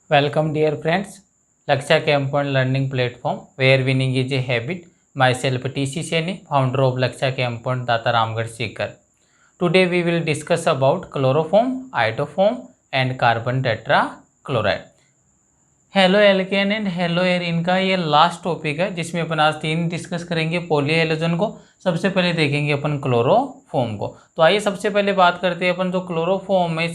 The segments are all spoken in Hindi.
Welcome dear friends, Laksha Campon Learning Platform where winning is a habit. Myself TC Seni, founder of Laksha Campon Data Ramgarh Sikar. Today we will discuss about chloroform, iodoform and carbon tetrachloride. Halo alkane and hello Erin का ये लास्ट टॉपिक है जिसमें अपन आज 3 डिस्कस करेंगे पॉली हेलोजन को। सबसे पहले देखेंगे अपन क्लोरोफॉर्म को। तो आइए सबसे पहले बात करते हैं अपन जो क्लोरोफॉर्म है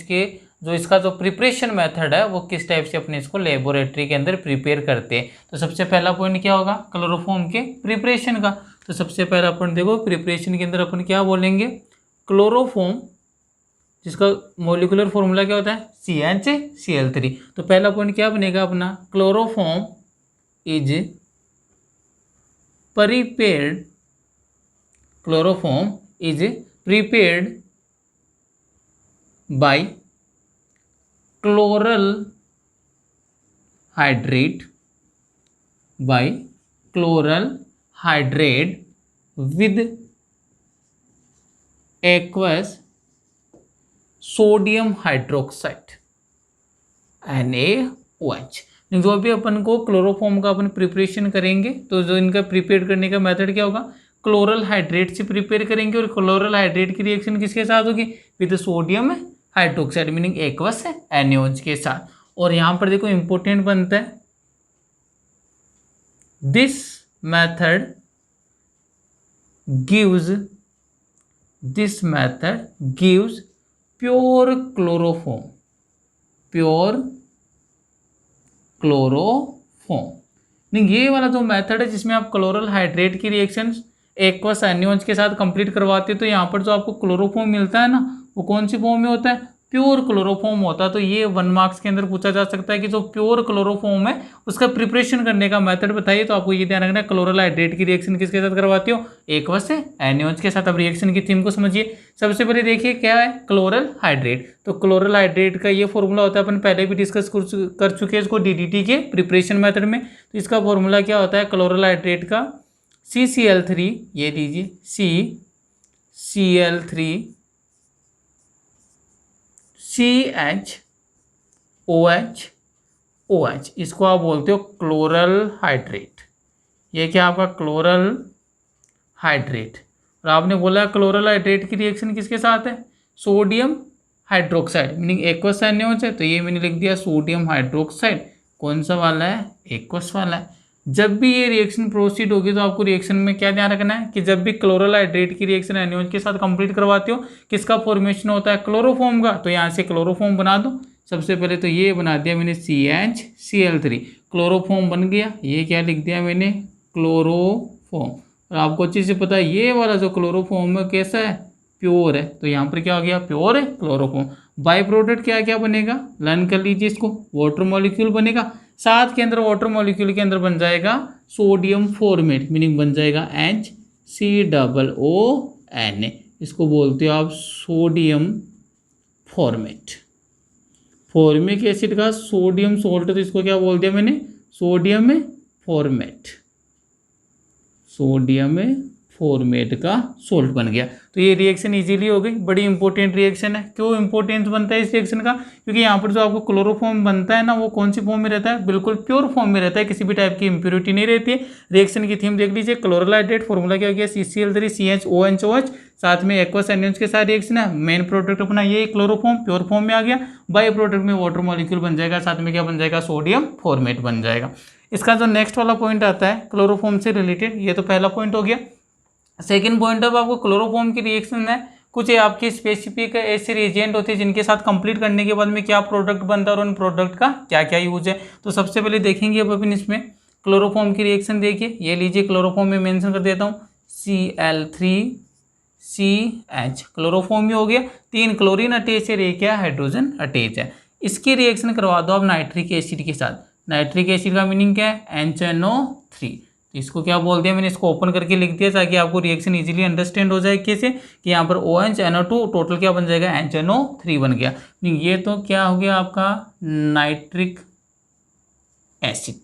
इसका जो प्रिपरेशन मेथड है वो किस टाइप से अपने इसको लेबोरेटरी के अंदर प्रिपेयर करते हैं। तो सबसे पहला पॉइंट क्या होगा क्लोरोफॉर्म के प्रिपरेशन का। तो सबसे पहला अपन देखो प्रिपरेशन के अंदर अपन क्या बोलेंगे, क्लोरोफॉर्म जिसका मोलिकुलर फॉर्मूला क्या होता है CnCl3। तो पहला पॉइंट क्या बनेगा अपना, chloroform is prepared by chloral hydrate with aqueous sodium hydroxide NaOH। जो भी अपन को क्लोरोफॉर्म का अपन प्रिपरेशन करेंगे तो जो इनका प्रिपेयर करने का मेथड क्या होगा, क्लोरल हाइड्रेट से प्रिपेयर करेंगे। और क्लोरल हाइड्रेट की रिएक्शन किसके साथ होगी, with sodium hydroxide meaning aqueous NaOH के साथ। और यहाँ पर देखो इंपॉर्टेंट बनता है, this method gives pure chloroform. नहीं, ये वाला जो मेथड है जिसमें आप क्लोरल हाइड्रेट की रिएक्शन एक्वस NaOH के साथ कंप्लीट करवाते हो, तो यहाँ पर जो आपको क्लोरोफॉर्म मिलता है ना वो कौन सी फॉर्म में होता है, प्योर क्लोरोफॉर्म होता है। तो ये 1 मार्क्स के अंदर पूछा जा सकता है कि जो प्योर क्लोरोफॉर्म है उसका प्रिपरेशन करने का मेथड बताइए। तो आपको ये ध्यान रखना है क्लोरल हाइड्रेट की रिएक्शन किसके साथ करवाते हो, एक्वस NaOH के साथ। अब रिएक्शन की थीम को समझिए। सबसे पहले देखिए क्या है क्लोरल हाइड्रेट। तो क्लोरल हाइड्रेट का ये फॉर्मूला होता है, अपन पहले भी डिस्कस कर चुके हैं इसको DDT के प्रिपरेशन मेथड में। तो इसका फॉर्मूला क्या होता है क्लोरल हाइड्रेट का, CCl3, ये लीजिए CCl3 CHOH, इसको आप बोलते हो क्लोरल हाइड्रेट। ये क्या आपका क्लोरल हाइड्रेट। और आपने बोला क्लोरल हाइड्रेट की रिएक्शन किसके साथ है, sodium hydroxide meaning aqueous NaOH है। तो ये मैंने लिख दिया सोडियम हाइड्रोक्साइड, कौन सा वाला है, एक्वस वाला है। जब भी ये रिएक्शन प्रोसीड होगी तो आपको रिएक्शन में क्या ध्यान रखना है कि जब भी क्लोरल हाइड्रेट की रिएक्शन NaOH के साथ कंप्लीट करवाते हो किसका फॉर्मेशन होता है, क्लोरोफॉर्म का। तो यहाँ से क्लोरोफॉर्म बना दो। सबसे पहले तो ये बना दिया मैंने CnCl3, क्लोरोफॉर्म बन गया। ये क्या लिख दिया मैंने, क्लोरोफॉर्म। और आपको अच्छे से पता है ये वाला जो क्लोरोफॉर्म है कैसा है, प्योर है। तो यहाँ पर क्या हो गया, प्योर है क्लोरोफॉर्म। बाई प्रोडक्ट क्या क्या बनेगा, लर्न कर लीजिए इसको, वाटर मॉलिक्यूल बनेगा। साथ के अंदर वाटर मॉलिक्यूल के अंदर बन जाएगा सोडियम फॉर्मेट मीनिंग बन जाएगा HCOON। इसको बोलते हो आप सोडियम फॉर्मेट। फॉर्मिक एसिड का सोडियम सोल्ट, तो इसको क्या बोल दिया मैंने, सोडियम फॉर्मेट का सोल्ट बन गया। तो ये रिएक्शन इजीली हो गई, बड़ी इंपॉर्टेंट रिएक्शन है। क्यों इंपॉर्टेंट बनता है इस रिएक्शन का, क्योंकि यहाँ पर जो आपको क्लोरोफॉर्म बनता है ना वो कौन सी फॉर्म में रहता है, बिल्कुल प्योर फॉर्म में रहता है, किसी भी टाइप की इंप्योरिटी नहीं रहती है। रिएक्शन की थीम देख लीजिए, क्लोरल हाइड्रेट फॉर्मूला क्या हो गया CCl3 CHOOH, साथ में एक्वस NaOH के साथ रिएक्शन है। मेन प्रोडक्ट अपना ये क्लोरोफॉर्म प्योर फॉर्म में आ गया। बाई प्रोडक्ट में वाटर मॉलिक्यूल बन जाएगा, साथ में क्या बन जाएगा, सोडियम फॉर्मेट बन जाएगा। इसका जो नेक्स्ट वाला पॉइंट आता है क्लोरोफॉर्म से रिलेटेड, ये तो पहला पॉइंट हो गया। सेकेंड पॉइंट अब आपको क्लोरोफॉर्म की रिएक्शन है, कुछ आपके स्पेसिफिक ऐसे रिएजेंट होते हैं जिनके साथ कंप्लीट करने के बाद में क्या प्रोडक्ट बनता है और उन प्रोडक्ट का क्या क्या यूज है। तो सबसे पहले देखेंगे अब अपन इसमें क्लोरोफॉर्म की रिएक्शन। देखिए ये लीजिए, क्लोरोफॉर्म में मेंशन कर देता हूँ Cl3CH, क्लोरोफॉर्म ही हो गया। 3 क्लोरीन अटैच है, एक क्या हाइड्रोजन अटैच है। इसकी रिएक्शन करवा दो आप नाइट्रिक एसिड के साथ। नाइट्रिक एसिड का मीनिंग क्या है, NaNO3। तो इसको क्या बोल दिया मैंने, इसको ओपन करके लिख दिया ताकि आपको रिएक्शन इजीली अंडरस्टैंड हो जाए कैसे, कि यहाँ पर OH NO2 टोटल क्या बन जाएगा, NaNO3 बन गया। ये तो क्या हो गया आपका नाइट्रिक एसिड।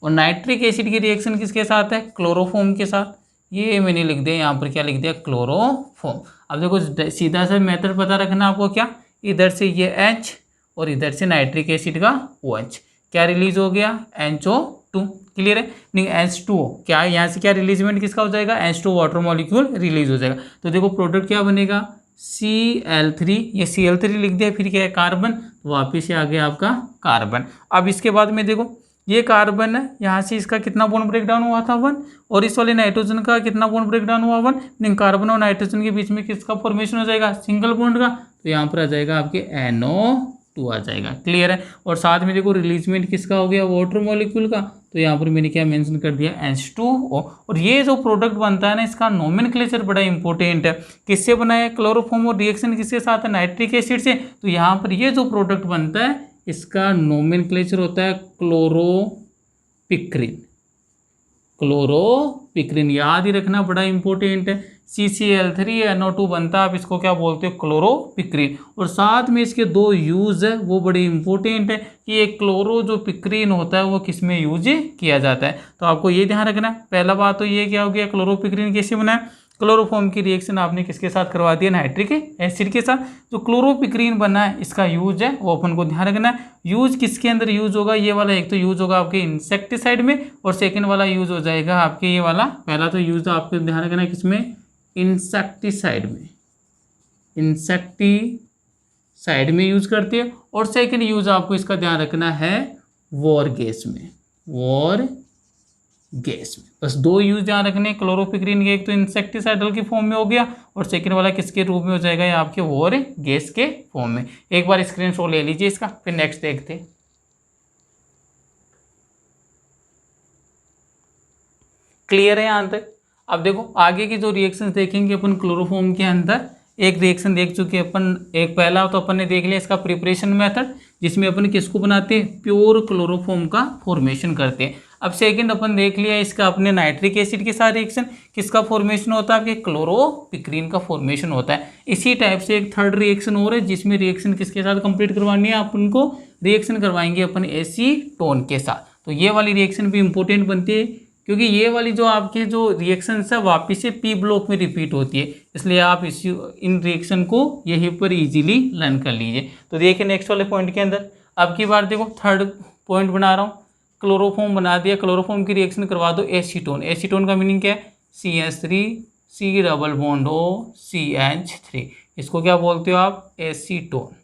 और नाइट्रिक एसिड की रिएक्शन किसके साथ है, क्लोरोफॉर्म के साथ। ये मैंने लिख दिया, यहाँ पर क्या लिख दिया, क्लोरोफॉर्म। अब देखो सीधा सा मेथड पता रखना आपको, क्या इधर से ये H और इधर से नाइट्रिक एसिड का OH, क्या रिलीज हो गया, NO2। क्लियर है, नहीं H2O, क्या यहाँ से क्या रिलीजमेंट किसका हो जाएगा, H2O वाटर मॉलिक्यूल रिलीज हो जाएगा। तो देखो प्रोडक्ट क्या बनेगा, Cl3, ये Cl3 लिख दिया, फिर क्या है कार्बन, वापिस से आ गया आपका कार्बन। अब इसके बाद में देखो ये कार्बन है, यहाँ से इसका कितना बॉन्ड ब्रेक डाउन हुआ था 1, और इस वाले नाइट्रोजन का कितना बॉन्ड ब्रेक डाउन हुआ 1, नहीं कार्बन और नाइट्रोजन के बीच में किसका फॉर्मेशन हो जाएगा, सिंगल बॉन्ड का, तो यहाँ पर आ जाएगा आपके NO2 आ जाएगा। क्लियर है, और साथ में देखो रिलीजमेंट किसका हो गया, वाटर मॉलिक्यूल का, तो यहाँ पर मैंने क्या मेंशन कर दिया, H2O। और ये जो प्रोडक्ट बनता है ना, इसका नोमेनक्लेचर बड़ा इंपॉर्टेंट है, किससे बना है, क्लोरोफॉर्म, और रिएक्शन किसके साथ है, नाइट्रिक एसिड से। तो यहाँ पर ये जो प्रोडक्ट बनता है इसका नोमेनक्लेचर होता है क्लोरोपिक्रिन। क्लोरोपिक्रिन याद ही रखना, बड़ा इंपॉर्टेंट है। CCl3NO2 बनता है, आप इसको क्या बोलते हो, क्लोरोपिक्रिन। और साथ में इसके दो यूज है, वो बड़े इंपॉर्टेंट है कि एक क्लोरो जो पिक्रिन होता है वो किस में यूज किया जाता है। तो आपको ये ध्यान रखना है। पहला बात तो ये क्या हो गया, क्लोरोपिक्रिन कैसे बना है, क्लोरोफॉर्म की रिएक्शन आपने किसके साथ करवा दिया, नाइट्रिक एसिड के साथ। जो क्लोरोपिक्रिन बना है इसका यूज है वो अपन को ध्यान रखना है। यूज किसके अंदर यूज होगा, ये वाला एक तो यूज होगा आपके इंसेक्टिसाइड में, और सेकंड वाला यूज हो जाएगा आपके ये वाला, पहला तो यूज आपको ध्यान रखना है किसमें, इंसेक्टिसाइड में, इंसेक्टिसाइड में यूज करते हैं। और सेकंड यूज आपको इसका ध्यान रखना है वॉर गैस में, वॉर गैस में। बस दो यूज ध्यान रखने, क्लोरोपिक्रिन के एक तो इंसेक्टिसाइडल की फॉर्म में हो गया, और सेकंड वाला किसके रूप में हो जाएगा, ये आपके वॉर गैस के फॉर्म में। एक बार स्क्रीनशॉट ले लीजिए इसका, फिर नेक्स्ट देखते हैं। क्लियर है यहाँ तक। अब देखो आगे की जो रिएक्शन देखेंगे अपन क्लोरोफॉर्म के अंदर, एक रिएक्शन देख चुके अपन, एक पहला तो अपन ने देख लिया इसका प्रिपरेशन मेथड, जिसमें अपन किसको बनाते हैं, प्योर क्लोरोफॉर्म का फॉर्मेशन करते हैं। अब सेकंड अपन देख लिया इसका अपने नाइट्रिक एसिड के साथ रिएक्शन, किसका फॉर्मेशन होता है, आपके क्लोरोपिक्रिन का फॉर्मेशन होता है। इसी टाइप से एक थर्ड रिएक्शन हो रहा है, जिसमें रिएक्शन किसके साथ कंप्लीट करवानी है, अपन को रिएक्शन करवाएंगे अपन एसीटोन के साथ। तो ये वाली रिएक्शन भी इंपॉर्टेंट बनती है, क्योंकि ये वाली जो आपके जो रिएक्शन है वापिस से P ब्लॉक में रिपीट होती है, इसलिए आप इन रिएक्शन को यहीं पर इजीली लर्न कर लीजिए। तो देखिए नेक्स्ट वाले पॉइंट के अंदर, अब की बार देखो थर्ड पॉइंट बना रहा हूँ, क्लोरोफॉर्म बना दिया, क्लोरोफॉर्म की रिएक्शन करवा दो एसीटोन। एसीटोन का मीनिंग क्या है, CH3 C double bond O CH3, इसको क्या बोलते हो आप, एसीटोन।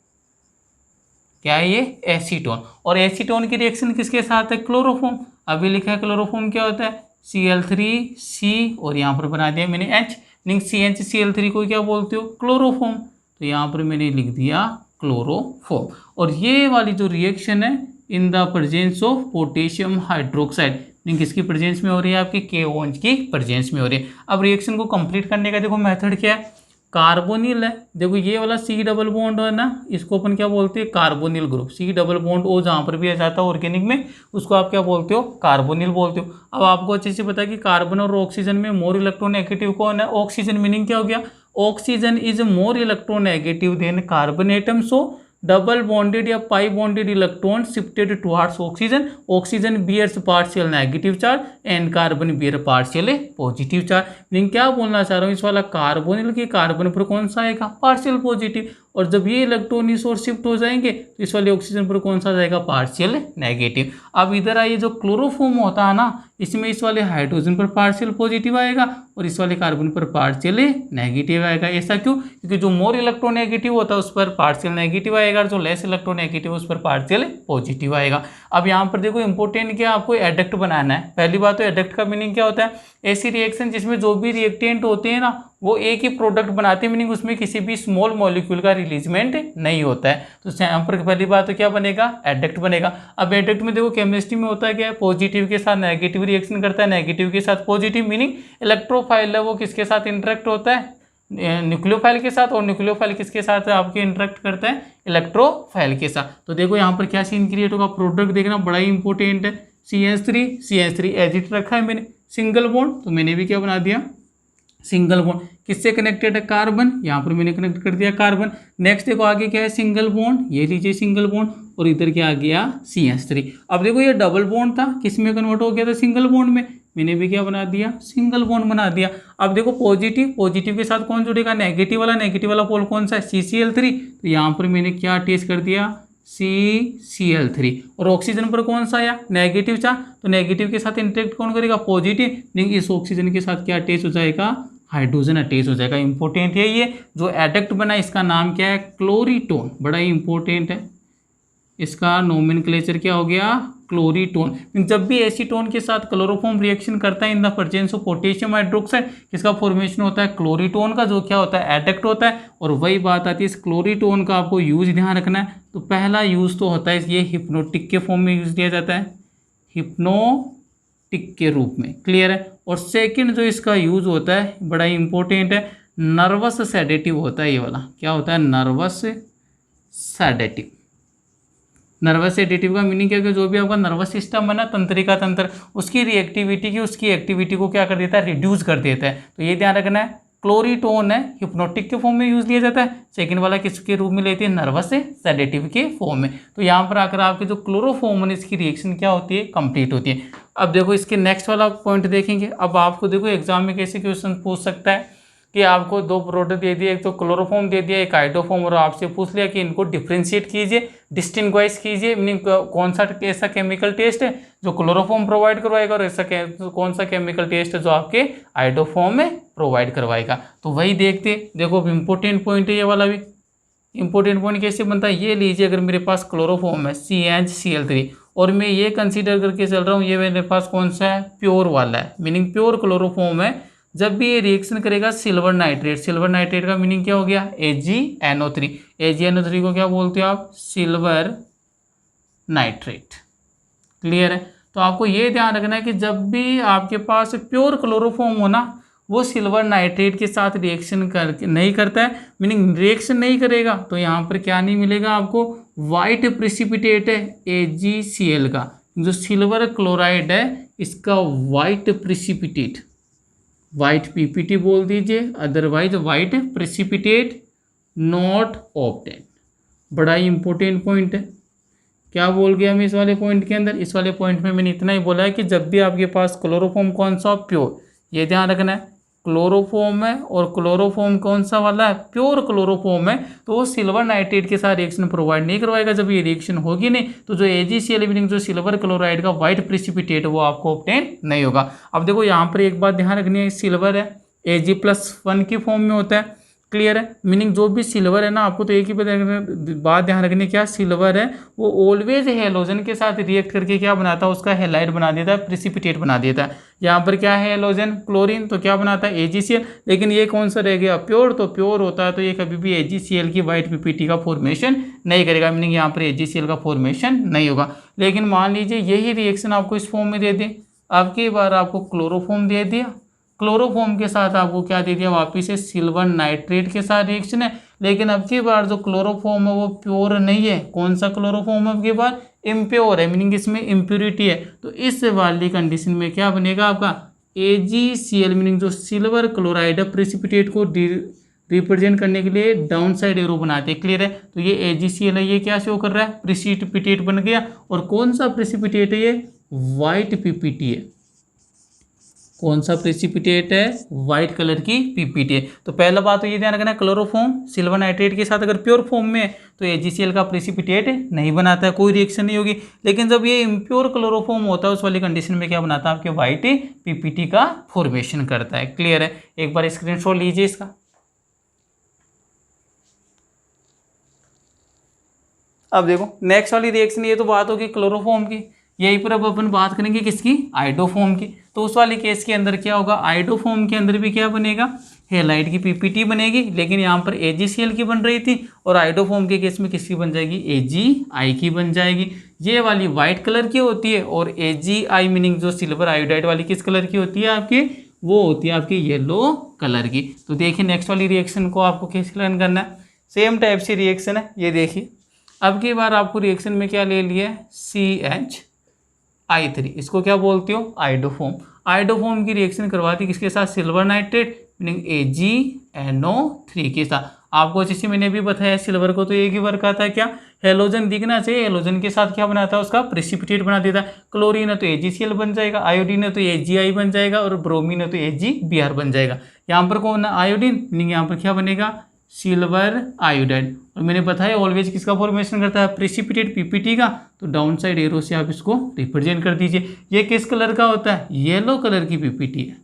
क्या है ये, एसीटोन। और एसीटोन की रिएक्शन किसके साथ है, क्लोरोफॉर्म। अभी लिखा है क्लोरोफॉर्म क्या होता है, Cl3C, और यहाँ पर बना दिया मैंने H, नहीं CHCl3 को क्या बोलते हो, क्लोरोफॉर्म। तो यहाँ पर मैंने लिख दिया क्लोरोफॉर्म। और ये वाली जो रिएक्शन है in the presence of potassium hydroxide, किसकी प्रेजेंस में हो रही है, आपके KOH की प्रेजेंस में हो रही है। अब रिएक्शन को कंप्लीट करने का देखो मेथड क्या है, कार्बोनिल है। देखो ये वाला C डबल बॉन्ड है ना, इसको अपन क्या बोलते हैं, carbonyl group. C double bond O जहाँ पर भी आ जाता है ऑर्गेनिक में, उसको आप क्या बोलते हो, कार्बोनिल बोलते हो। अब आपको अच्छे से पता है कि कार्बन और ऑक्सीजन में मोर इलेक्ट्रोनेगेटिव कौन है, ऑक्सीजन। मीनिंग क्या हो गया, oxygen is more electronegative than carbon atom, so double bonded या pi bonded electron shifted towards oxygen, oxygen bears partial negative charge and carbon bear partial positive charge. लेकिन क्या बोलना चाह रहा हूँ, इस वाला कार्बोनिल के कार्बन पर कौन सा आएगा, पार्शियल पॉजिटिव, और जब ये इलेक्ट्रॉन इस ओर शिफ्ट हो जाएंगे तो इस वाले ऑक्सीजन पर कौन सा जाएगा, पार्शियल नेगेटिव। अब इधर आइए, जो क्लोरोफॉर्म होता है ना, इसमें इस वाले हाइड्रोजन पर पार्शियल पॉजिटिव आएगा और इस वाले कार्बन पर पार्शियल नेगेटिव आएगा। ऐसा क्यों, क्योंकि जो मोर इलेक्ट्रोनेगेटिव होता है उस पर पार्शियल नेगेटिव आएगा, और जो लेस इलेक्ट्रोनेगेटिव उस पर पार्शियल पॉजिटिव आएगा। अब यहाँ पर देखो इंपॉर्टेंट क्या, आपको एडक्ट बनाना है। पहली बात तो एडक्ट का मीनिंग क्या होता है, ऐसी रिएक्शन जिसमें जो भी रिएक्टेंट होते हैं ना वो एक ही प्रोडक्ट बनाते हैं, मीनिंग उसमें किसी भी स्मॉल मॉलिक्यूल का रिलीजमेंट नहीं होता है। तो यहाँ पर पहली बात तो क्या बनेगा, एडक्ट बनेगा। अब एडक्ट में देखो केमिस्ट्री में होता है क्या, पॉजिटिव के साथ नेगेटिव रिएक्शन करता है, नेगेटिव के साथ पॉजिटिव, मीनिंग इलेक्ट्रोफाइल है वो किसके साथ इंटरेक्ट होता है, न्यूक्लियोफाइल के साथ, और न्यूक्लियोफाइल किसके साथ आपके इंटरेक्ट करता है, इलेक्ट्रोफाइल के साथ। तो देखो यहाँ पर क्या सीन क्रिएट होगा, प्रोडक्ट देखना बड़ा ही इंपॉर्टेंट है। CH3 एजिट रखा है मैंने, सिंगल बॉन्ड, तो मैंने भी क्या बना दिया, सिंगल बॉन्ड। किससे कनेक्टेड है, कार्बन, यहाँ पर मैंने कनेक्ट कर दिया कार्बन। नेक्स्ट देखो आगे क्या है, सिंगल बॉन्ड, ये लीजिए सिंगल बॉन्ड, और इधर क्या आ गया, CH3। अब देखो ये डबल बॉन्ड था, किस में कन्वर्ट हो गया था, सिंगल बॉन्ड में, मैंने भी क्या बना दिया, सिंगल बॉन्ड बना दिया। अब देखो पॉजिटिव, पॉजिटिव के साथ कौन जुड़ेगा, नेगेटिव वाला पोल कौन सा है, CCl3, तो यहाँ पर मैंने क्या अटैच कर दिया, CCl3 और ऑक्सीजन पर कौन सा आया, नेगेटिव था, तो नेगेटिव के साथ इंटरेक्ट कौन करेगा, पॉजिटिव, लेकिन इस ऑक्सीजन के साथ क्या अटैच हो जाएगा, हाइड्रोजन अटैच हो जाएगा। इंपॉर्टेंट है ये जो एडक्ट बना इसका नाम क्या है, क्लोरीटोन, बड़ा ही इंपॉर्टेंट है, इसका नोमेनक्लेचर क्या हो गया, क्लोरीटोन। जब भी एसीटोन के साथ क्लोरोफॉर्म रिएक्शन करता है in the presence of potassium hydroxide, किसका फॉर्मेशन होता है, क्लोरीटोन का, जो क्या होता है, एडक्ट होता है। और वही बात आती है इस क्लोरीटोन का आपको यूज ध्यान रखना है। तो पहला यूज तो होता है ये हिप्नोटिक के फॉर्म में यूज किया जाता है, हिप्नोटिक के रूप में, क्लियर है। और सेकेंड जो इसका यूज होता है बड़ा ही इंपॉर्टेंट है, नर्वस सेडेटिव होता है, ये वाला क्या होता है, नर्वस सेडेटिव। नर्वस सेडेटिव का मीनिंग क्या है, जो भी आपका नर्वस सिस्टम है ना, तंत्रिका तंत्र, उसकी एक्टिविटी को क्या कर देता है, रिड्यूस कर देता है। तो ये ध्यान रखना है, क्लोरीटोन है हिप्नोटिक के फॉर्म में यूज लिया जाता है, सेकंड वाला किसके रूप में लेते हैं, नर्वस सेडेटिव के फॉर्म में। तो यहाँ पर आकर आपके जो क्लोरोफॉर्म है इसकी रिएक्शन क्या होती है, कंप्लीट होती है। अब देखो इसके नेक्स्ट वाला पॉइंट देखेंगे। अब आपको देखो एग्जाम में कैसे क्वेश्चन पूछ सकता है कि आपको दो प्रोडक्ट दे दिए, एक तो क्लोरोफॉर्म दे दिया, एक हाइड्रोफॉर्म, और आपसे पूछ लिया कि इनको डिफ्रेंशिएट कीजिए, डिस्टिंग्विश कीजिए, मीनिंग कौन सा ऐसा केमिकल टेस्ट है जो क्लोरोफॉर्म प्रोवाइड करवाएगा, और ऐसा कौन सा केमिकल टेस्ट है जो आपके हाइड्रोफॉर्म में प्रोवाइड करवाएगा। तो वही देखते, देखो इंपॉर्टेंट पॉइंट है ये वाला भी। इंपॉर्टेंट पॉइंट कैसे बनता है, ये लीजिए, अगर मेरे पास क्लोरोफॉर्म है CnCl3 और मैं ये कंसीडर करके चल रहा हूँ, ये मेरे पास कौन सा है, प्योर वाला है, मीनिंग प्योर क्लोरोफॉर्म है। जब भी ये रिएक्शन करेगा सिल्वर नाइट्रेट का मीनिंग क्या हो गया, AgNO3। AgNO3 को क्या बोलते हो आप, सिल्वर नाइट्रेट, क्लियर है। तो आपको ये ध्यान रखना है कि जब भी आपके पास प्योर क्लोरोफॉर्म हो ना, वो सिल्वर नाइट्रेट के साथ रिएक्शन नहीं करता है, मीनिंग रिएक्शन नहीं करेगा, तो यहाँ पर क्या नहीं मिलेगा आपको, वाइट प्रेसिपिटेट है AgCl का, जो सिल्वर क्लोराइड है इसका वाइट प्रेसिपिटेट, वाइट PPT बोल दीजिए, otherwise white precipitate not obtain. बड़ा ही इंपॉर्टेंट पॉइंट है। क्या बोल गया मैं इस वाले पॉइंट के अंदर, इस वाले पॉइंट में मैंने इतना ही बोला है कि जब भी आपके पास क्लोरोफॉर्म कौन सा, प्योर, ये ध्यान रखना है, क्लोरोफॉर्म है और क्लोरोफॉर्म कौन सा वाला है, प्योर क्लोरोफॉर्म है, तो वो सिल्वर नाइट्रेट के साथ रिएक्शन प्रोवाइड नहीं करवाएगा। जब ये रिएक्शन होगी नहीं तो जो AgCl मीनिंग जो सिल्वर क्लोराइड का व्हाइट प्रेसिपिटेट वो आपको ऑब्टेन नहीं होगा। अब देखो यहाँ पर एक बात ध्यान रखनी है, सिल्वर है Ag+1 की फॉर्म में होता है, क्लियर है, मीनिंग जो भी सिल्वर है ना, आपको तो एक ही बात ध्यान रखनी, क्या सिल्वर है वो ऑलवेज हेलोजन के साथ रिएक्ट करके क्या बनाता है, उसका हेलाइड बना देता है, प्रेसिपिटेट बना देता है। यहाँ पर क्या है, हेलोजन क्लोरीन, तो क्या बनाता है, AgCl। लेकिन ये कौन सा रह गया, प्योर, तो प्योर होता है तो ये कभी भी AgCl की वाइट PPT का फॉर्मेशन नहीं करेगा, मीनिंग यहाँ पर AgCl का फॉर्मेशन नहीं होगा। लेकिन मान लीजिए यही रिएक्शन आपको इस फॉर्म में दे दें, अब की बार आपको क्लोरोफॉर्म दे दिया, क्लोरोफॉर्म के साथ आपको क्या दे दिया, वापिस से सिल्वर नाइट्रेट के साथ रिएक्शन है, लेकिन अब की बार जो क्लोरोफॉर्म है वो प्योर नहीं है। कौन सा क्लोरोफॉर्म है अब की बार, इम्प्योर है, मीनिंग इसमें इम्प्योरिटी है। तो इस वाली कंडीशन में क्या बनेगा आपका, AgCl मीनिंग जो सिल्वर क्लोराइड है, प्रेसिपिटेट को रिप्रेजेंट करने के लिए डाउन साइड एरो बनाते हैं, क्लियर है। तो ये AgCl है, ये क्या शो कर रहा है, प्रेसिपिटेट बन गया, और कौन सा प्रेसिपिटेट है, ये वाइट PPT है। कौन सा प्रेसिपिटेट है, वाइट कलर की PPT है। तो पहला बात तो ये ध्यान रखना है, क्लोरोफॉर्म सिल्वर नाइट्रेट के साथ अगर प्योर फॉर्म में है तो AgCl का प्रेसिपिटेट नहीं बनाता है, कोई रिएक्शन नहीं होगी। लेकिन जब ये इम्प्योर क्लोरोफॉर्म होता है उस वाली कंडीशन में क्या बनाता है, आपके वाइट PPT का फॉर्मेशन करता है, क्लियर है। एक बार स्क्रीनशॉट लीजिए इसका। अब देखो नेक्स्ट वाली रिएक्शन, ये तो बात होगी क्लोरोफॉर्म की, यहीं पर अब अपन बात करेंगे किसकी, आइडोफॉर्म की। तो उस वाले केस के अंदर क्या होगा, आइडोफॉर्म के अंदर भी क्या बनेगा, हेलाइड की PPT बनेगी, लेकिन यहाँ पर AgCl की बन रही थी, और आइडोफॉर्म के केस में किसकी बन जाएगी, Agi की बन जाएगी। ये वाली वाइट कलर की होती है, और Agi मीनिंग जो सिल्वर आयोडाइड वाली किस कलर की होती है आपकी, वो होती है आपकी येलो कलर की। तो देखिए नेक्स्ट वाली रिएक्शन को आपको कैसे लर्न करना है, सेम टाइप से रिएक्शन है, ये देखिए। अब की बार आपको रिएक्शन में क्या ले लिया है, CH3, इसको क्या बोलते हो, आइडोफॉर्म। आइडोफॉर्म की रिएक्शन करवाती किसके साथ, सिल्वर नाइट्रेट मीनिंग AgNO3 के साथ। आपको जैसे मैंने अभी बताया सिल्वर को तो एक ही वर्क आता है, क्या हेलोजन दिखना चाहिए, हेलोजन के साथ क्या बनाता है, उसका प्रेसिपिटेट बना देता है। क्लोरीन है तो AgCl बन जाएगा, आयोडीन है तो Agi बन जाएगा, और ब्रोमीन है तो AgBr बन जाएगा। यहाँ पर कौन है, आयोडीन, मीनिंग यहाँ पर क्या बनेगा, सिल्वर आयोडाइड। और मैंने बताया ऑलवेज किसका फॉर्मेशन करता है, प्रेसिपिटेट पीपीटी का। तो डाउन साइड एरो से आप इसको रिप्रेजेंट कर दीजिए। ये किस कलर का होता है, येलो कलर की पीपीटी है।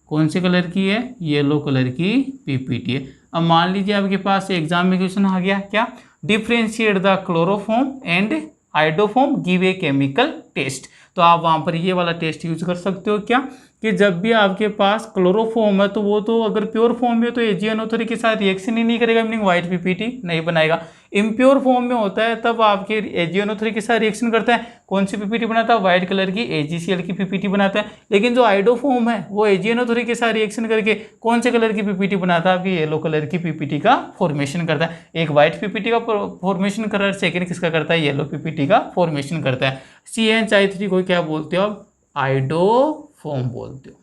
कौन से कलर की है, येलो कलर की पीपीटी है। अब मान लीजिए आपके पास एग्जाम में क्वेश्चन आ गया क्या, differentiate the chloroform and iodoform, give a chemical test. तो आप वहाँ पर ये वाला टेस्ट यूज कर सकते हो क्या, कि जब भी आपके पास क्लोरोफॉर्म है तो वो तो अगर प्योर फॉर्म में तो AgNO3 के साथ रिएक्शन ही नहीं करेगा, मीनिंग व्हाइट पीपीटी नहीं बनाएगा। इम्प्योर फॉर्म में होता है तब आपके AgNO3 के साथ रिएक्शन करता है, कौन सी पीपीटी बनाता है, व्हाइट कलर की AgCl की पीपीटी बनाता है। लेकिन जो हाइड्रोफॉर्म है वो AgNO3 के साथ रिएक्शन करके कौन से कलर की पीपीटी बनाता है, आपकी येलो कलर की पीपीटी का फॉर्मेशन करता है। एक व्हाइट पीपीटी का फॉर्मेशन कर रहा है, सेकेंड किसका करता है, येलो पीपीटी का फॉर्मेशन करता है। CnH3 को क्या बोलते हो आप, हाइड्रोफॉर्म बोलते हो।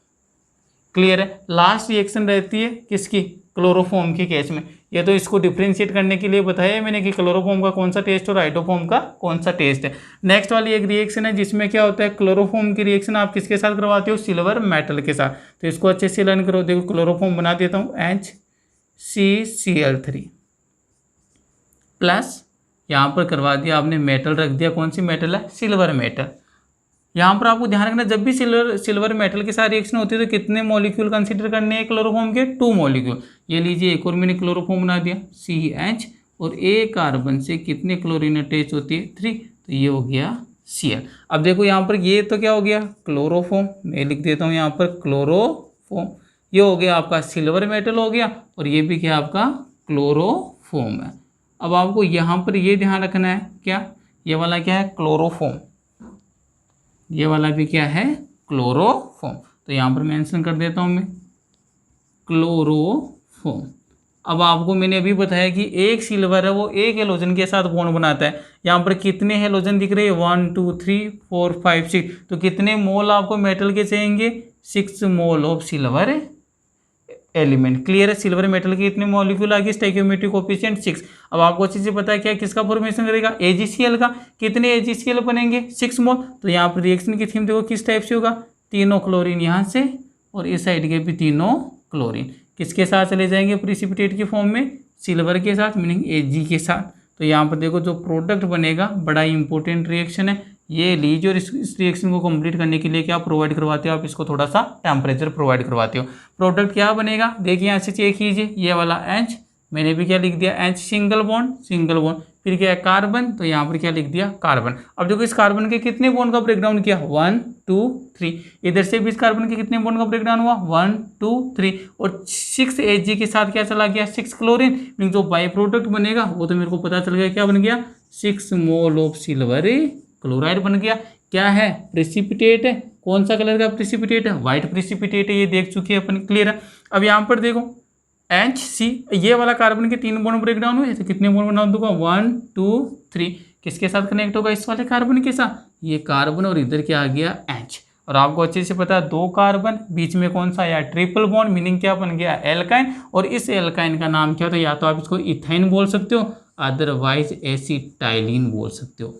क्लियर है। लास्ट रिएक्शन रहती है किसकी, क्लोरोफॉर्म की केस में। ये तो इसको डिफ्रेंशिएट करने के लिए बताया मैंने कि क्लोरोफॉर्म का कौन सा टेस्ट और हाइड्रोफॉर्म का कौन सा टेस्ट है। नेक्स्ट वाली एक रिएक्शन है जिसमें क्या होता है, क्लोरोफॉर्म की रिएक्शन आप किसके साथ करवाते हो, सिल्वर मेटल के साथ। तो इसको अच्छे से लर्न करो। देखो क्लोरोफॉर्म बना देता हूँ, HCCl3 प्लस यहाँ पर करवा दिया आपने मेटल रख दिया, कौन सी मेटल है, सिल्वर मेटल। यहाँ पर आपको ध्यान रखना, जब भी सिल्वर मेटल के साथ रिएक्शन होती है तो कितने मॉलिक्यूल कंसीडर करने हैं क्लोरोफॉर्म के, 2 मॉलिक्यूल। ये लीजिए एक और मैंने क्लोरोफॉर्म बना दिया CH, और एक कार्बन से कितने क्लोरीन अटैच होती है, 3, तो ये हो गया Cl। अब देखो यहाँ पर ये तो क्या हो गया, क्लोरोफॉर्म, मैं लिख देता हूँ यहाँ पर क्लोरोफॉर्म। ये हो गया आपका सिल्वर मेटल हो गया, और ये भी क्या आपका क्लोरोफॉर्म है। अब आपको यहाँ पर ये ध्यान रखना है क्या, ये वाला क्या है, क्लोरोफॉर्म, ये वाला भी क्या है, क्लोरोफॉर्म। तो यहाँ पर मेंशन कर देता हूँ मैं क्लोरोफॉर्म। अब आपको मैंने अभी बताया कि एक सिल्वर है वो एक हेलोजन के साथ बॉन्ड बनाता है। यहाँ पर कितने हेलोजन दिख रहे हैं, 1 2 3 4 5 6। तो कितने मोल आपको मेटल के चाहिए, 6 mole of silver element. Clear है। सिल्वर मेटल के इतने मॉलिक्यूल आ गए, स्टोइकियोमेट्रिक कोएफिशिएंट 6। अब आपको अच्छे से पता है क्या किसका फॉर्मेशन करेगा, AgCl का। कितने AgCl बनेंगे, 6 मोल। तो यहाँ पर रिएक्शन की थीम देखो किस टाइप से होगा, तीनों क्लोरीन यहाँ से और इस साइड के भी तीनों क्लोरीन किसके साथ चले जाएंगे, प्रिसिपिटेट की फॉर्म में, सिल्वर के साथ, मीनिंग Ag के साथ। तो यहाँ पर देखो जो प्रोडक्ट बनेगा बड़ा इंपॉर्टेंट रिएक्शन है। ये लीजिए, और इस रिएक्शन को कंप्लीट करने के लिए क्या प्रोवाइड करवाते हो आप, इसको थोड़ा सा टेम्परेचर प्रोवाइड करवाते हो। प्रोडक्ट क्या बनेगा, देखिए यहाँ से चेक कीजिए, ये वाला H, मैंने भी क्या लिख दिया, H सिंगल बॉन्ड, फिर क्या है कार्बन, तो यहाँ पर क्या लिख दिया, कार्बन। अब देखो इस कार्बन के कितने बॉन्ड का ब्रेकडाउन किया, 1 2 3। इधर से भी इस कार्बन के कितने बॉन्ड का ब्रेकडाउन हुआ, 1 2 3, और 6 Ag के साथ क्या चला गया, 6 क्लोरीन। मीन जो बाई प्रोडक्ट बनेगा वो तो मेरे को पता चल गया क्या बन गया, 6 मोल ऑफ सिल्वर क्लोराइड बन गया। क्या है, प्रेसिपिटेट है। कौन सा कलर का प्रेसिपिटेट है, व्हाइट प्रेसिपिटेट है, ये देख चुके हैं अपन। क्लियर है। अब यहाँ पर देखो HC, ये वाला कार्बन के 3 बॉन्ड ब्रेक डाउन हुए तो कितने बॉन्ड बना दूंगा, 1 2 3। किसके साथ कनेक्ट होगा, इस वाले कार्बन के साथ, ये कार्बन, और इधर क्या आ गया H। और आपको अच्छे से पता है 2 कार्बन, बीच में कौन सा आया, ट्रिपल बॉन्ड, मीनिंग क्या बन गया, एल्काइन। और इस एल्काइन का नाम क्या होता है, या तो आप इसको इथाइन बोल सकते हो, अदरवाइज एसिटाइलिन बोल सकते हो,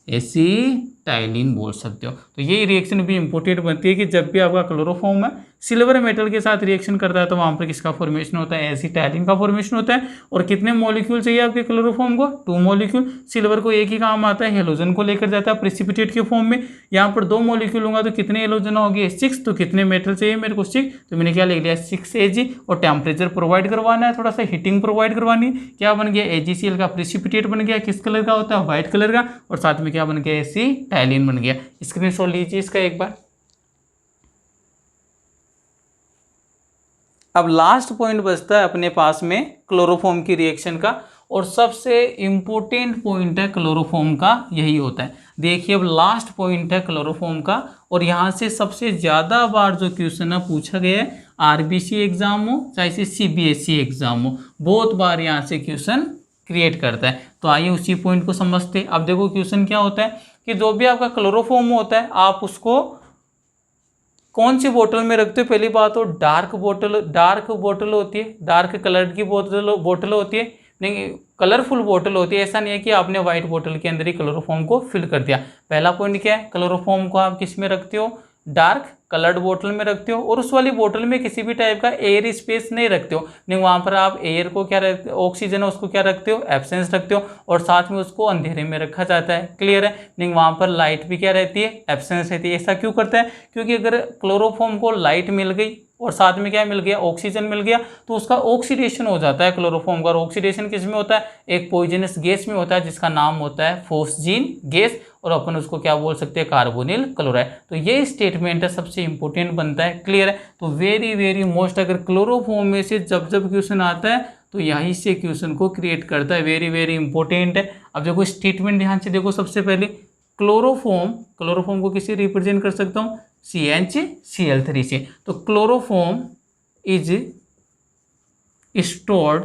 एसिटाइलिन बोल सकते हो। तो ये रिएक्शन भी इंपॉर्टेंट बनती है कि जब भी आपका क्लोरोफॉर्म है सिल्वर मेटल के साथ रिएक्शन करता है तो वहाँ पर किसका फॉर्मेशन होता है, एसिटाइलिन का फॉर्मेशन होता है। और कितने मॉलिक्यूल चाहिए आपके क्लोरोफॉर्म को, 2 मॉलिक्यूल। सिल्वर को एक ही काम आता है, हेलोजन को लेकर जाता है प्रेसिपिटेट के फॉर्म में। यहाँ पर 2 मॉलिक्यूल होगा तो कितने हेलोजन हो गए, 6। तो कितने मेटल चाहिए मेरे को, 6। तो मैंने क्या लिख लिया, 6 Ag। और टेम्परेचर प्रोवाइड करवाना है, थोड़ा सा हीटिंग प्रोवाइड करवानी है। क्या बन गया, AgCl का प्रेसिपिटेट बन गया, किस कलर का होता है, व्हाइट कलर का। और साथ में क्या बन गया, एसिटाइलिन बन गया। स्क्रीनशॉट लीजिए इसका एक बार। अब लास्ट पॉइंट बचता है अपने पास में क्लोरोफॉर्म की रिएक्शन का, और सबसे इंपॉर्टेंट पॉइंट है क्लोरोफॉर्म का यही होता है। देखिए अब लास्ट पॉइंट है क्लोरोफॉर्म का, और यहाँ से सबसे ज़्यादा बार जो क्वेश्चन है पूछा गया है, RBC एग्जाम हो चाहे से CBSE एग्जाम हो, बहुत बार यहाँ से क्वेश्चन क्रिएट करता है। तो आइए उसी पॉइंट को समझते हैं। अब देखो क्वेश्चन क्या होता है कि जो भी आपका क्लोरोफॉर्म होता है आप उसको कौन सी बोतल में रखते हो। पहली बात तो डार्क बोतल होती है, डार्क कलर की बोतल होती है, नहीं कलरफुल बोतल होती है। ऐसा नहीं है कि आपने व्हाइट बोतल के अंदर ही क्लोरोफॉर्म को फिल कर दिया। पहला पॉइंट क्या है, क्लोरोफॉर्म को आप किस में रखते हो, डार्क कलर्ड बोतल में रखते हो और उस वाली बोतल में किसी भी टाइप का एयर स्पेस नहीं रखते हो, नहीं वहाँ पर आप एयर को क्या रखते हो, ऑक्सीजन है उसको क्या रखते हो, एब्सेंस रखते हो, और साथ में उसको अंधेरे में रखा जाता है। क्लियर है? नहीं वहाँ पर लाइट भी क्या रहती है, एब्सेंस रहती है। ऐसा क्यों करता है? क्योंकि अगर क्लोरोफॉर्म को लाइट मिल गई और साथ में क्या मिल गया, ऑक्सीजन मिल गया, तो उसका ऑक्सीडेशन हो जाता है क्लोरोफॉर्म का। और ऑक्सीडेशन किस में होता है, एक पॉइजनस गैस में होता है जिसका नाम होता है फोस्जीन गैस, और अपन उसको क्या बोल सकते हैं, कार्बोनिल क्लोराइड। तो ये स्टेटमेंट है सबसे इंपॉर्टेंट बनता है। क्लियर है? तो वेरी वेरी मोस्ट, अगर क्लोरोफॉर्म में से जब जब क्वेश्चन आता है तो यहीं से क्वेश्चन को क्रिएट करता है। वेरी वेरी इंपॉर्टेंट है। अब देखो स्टेटमेंट ध्यान से देखो। सबसे पहले क्लोरोफॉर्म को किससे रिप्रेजेंट कर सकता हूँ, CnCl3 से। तो chloroform is stored